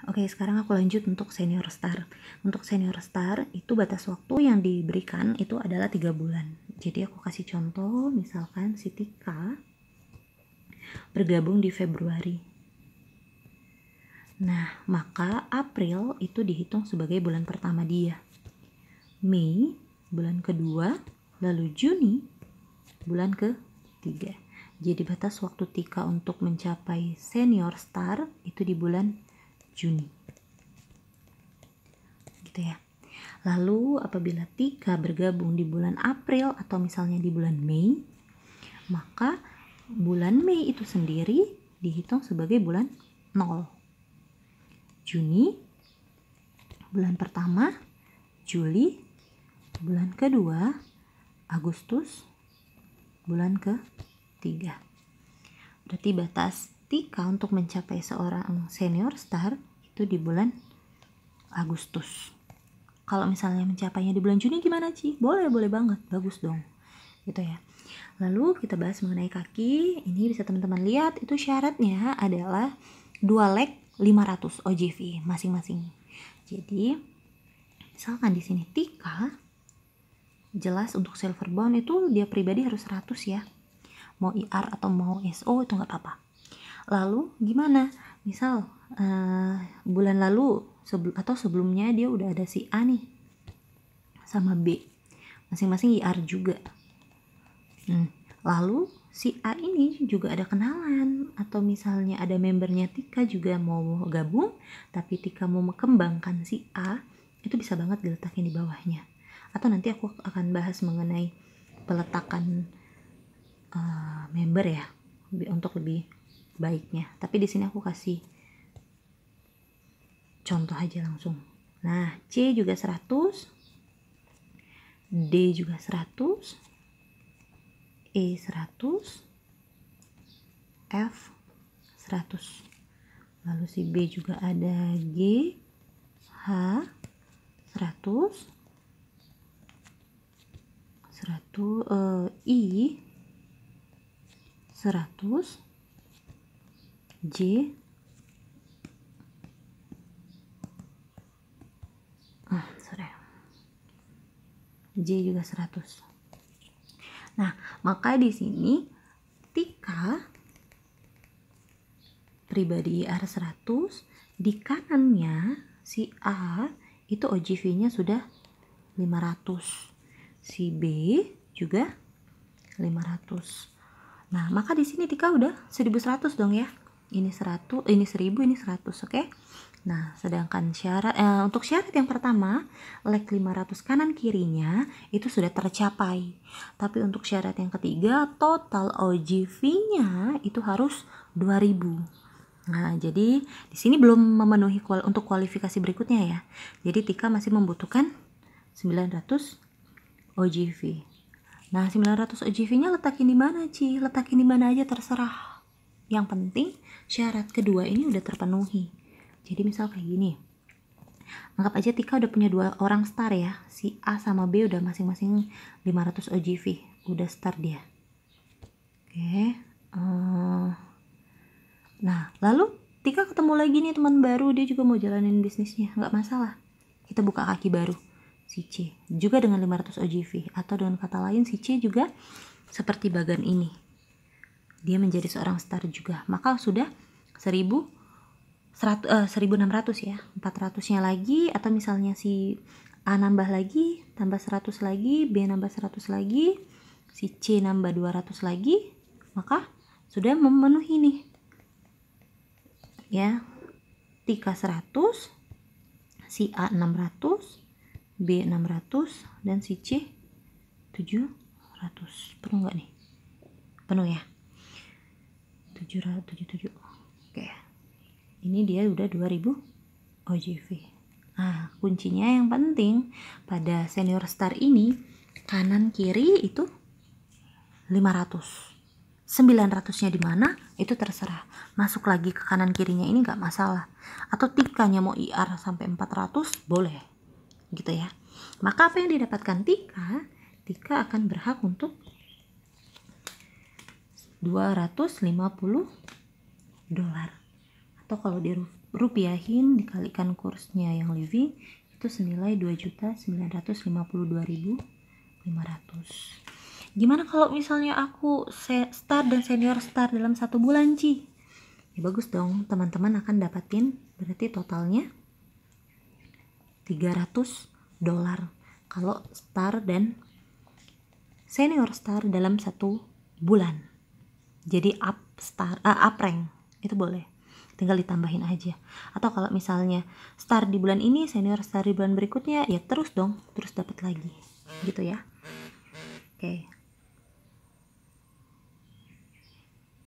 Oke, sekarang aku lanjut untuk senior star. Untuk senior star itu batas waktu yang diberikan itu adalah 3 bulan. Jadi aku kasih contoh, misalkan si Tika bergabung di Februari. Nah, maka April itu dihitung sebagai bulan pertama dia. Mei bulan kedua, lalu Juni bulan ketiga. Jadi batas waktu Tika untuk mencapai senior star itu di bulan Juni. Gitu ya. Lalu apabila Tika bergabung di bulan April atau misalnya di bulan Mei, maka bulan Mei itu sendiri dihitung sebagai bulan 0. Juni bulan pertama, Juli bulan kedua, Agustus bulan ketiga. Berarti batas Tika untuk mencapai seorang senior star itu di bulan Agustus. Kalau misalnya mencapainya di bulan Juni gimana Ci? Boleh banget, bagus dong. Gitu ya. Lalu kita bahas mengenai kaki. Ini bisa teman-teman lihat, itu syaratnya adalah 2 leg 500 OJV masing-masing. Jadi misalkan di sini Tika, jelas untuk silver bond itu dia pribadi harus 100 ya. Mau IR atau mau SO itu nggak apa-apa. Lalu gimana? Misal bulan lalu atau sebelumnya dia udah ada si A nih sama B, masing-masing IR juga. Lalu si A ini juga ada kenalan atau misalnya ada membernya Tika juga mau gabung, tapi Tika mau mengembangkan si A, itu bisa banget diletakin di bawahnya. Atau nanti aku akan bahas mengenai peletakan member ya untuk lebih baiknya. Tapi di sini aku kasih contoh aja langsung. Nah, C juga 100, D juga 100, E 100, F 100. Lalu si B juga ada G, H 100, I 100, J J juga 100. Nah, maka di sini Tika pribadi IR 100, di kanannya si A itu OJV-nya sudah 500. Si B juga 500. Nah, maka di sini Tika udah 1100 dong ya. Ini 100, ini 1000, ini 100, oke? Nah, sedangkan untuk syarat yang pertama, leg 500 kanan kirinya itu sudah tercapai. Tapi untuk syarat yang ketiga, total OJV-nya itu harus 2000. Nah, jadi di sini belum memenuhi untuk kualifikasi berikutnya ya. Jadi Tika masih membutuhkan 900 OJV. Nah, 900 OJV-nya letakin di mana, Ci? Letakin di mana aja terserah. Yang penting syarat kedua ini udah terpenuhi. Jadi misal kayak gini. Anggap aja Tika udah punya 2 orang star ya. Si A sama B udah masing-masing 500 OJV. Udah star dia. Oke. Nah, lalu Tika ketemu lagi nih teman baru, dia juga mau jalanin bisnisnya, nggak masalah. Kita buka kaki baru, si C, juga dengan 500 OJV, atau dengan kata lain si C juga seperti bagan ini. Dia menjadi seorang star juga, maka sudah 1600 ya, 400-nya lagi, atau misalnya si A nambah lagi, tambah 100 lagi, B nambah 100 lagi, si C nambah 200 lagi, maka sudah memenuhi nih. Ya, Tika 100, si A 600, B 600, dan si C 700. Penuh nggak nih? Penuh ya? 777. Oke. Ini dia udah 2000 OJV. Nah, kuncinya yang penting pada senior star ini, kanan kiri itu 500. 900-nya di mana itu terserah, masuk lagi ke kanan kirinya ini nggak masalah, atau Tikanya mau IR sampai 400 boleh gitu ya. Maka apa yang didapatkan Tika akan berhak untuk $250, atau kalau rupiahin dikalikan kursnya yang living itu senilai 2.952.500. Gimana kalau misalnya aku star dan senior star dalam 1 bulan, Ci? Ya bagus dong, teman-teman akan dapatin berarti totalnya $300 kalau star dan senior star dalam 1 bulan. Jadi up rank itu boleh, tinggal ditambahin aja. Atau kalau misalnya star di bulan ini, senior star di bulan berikutnya, ya terus dong, terus dapat lagi gitu ya. Oke,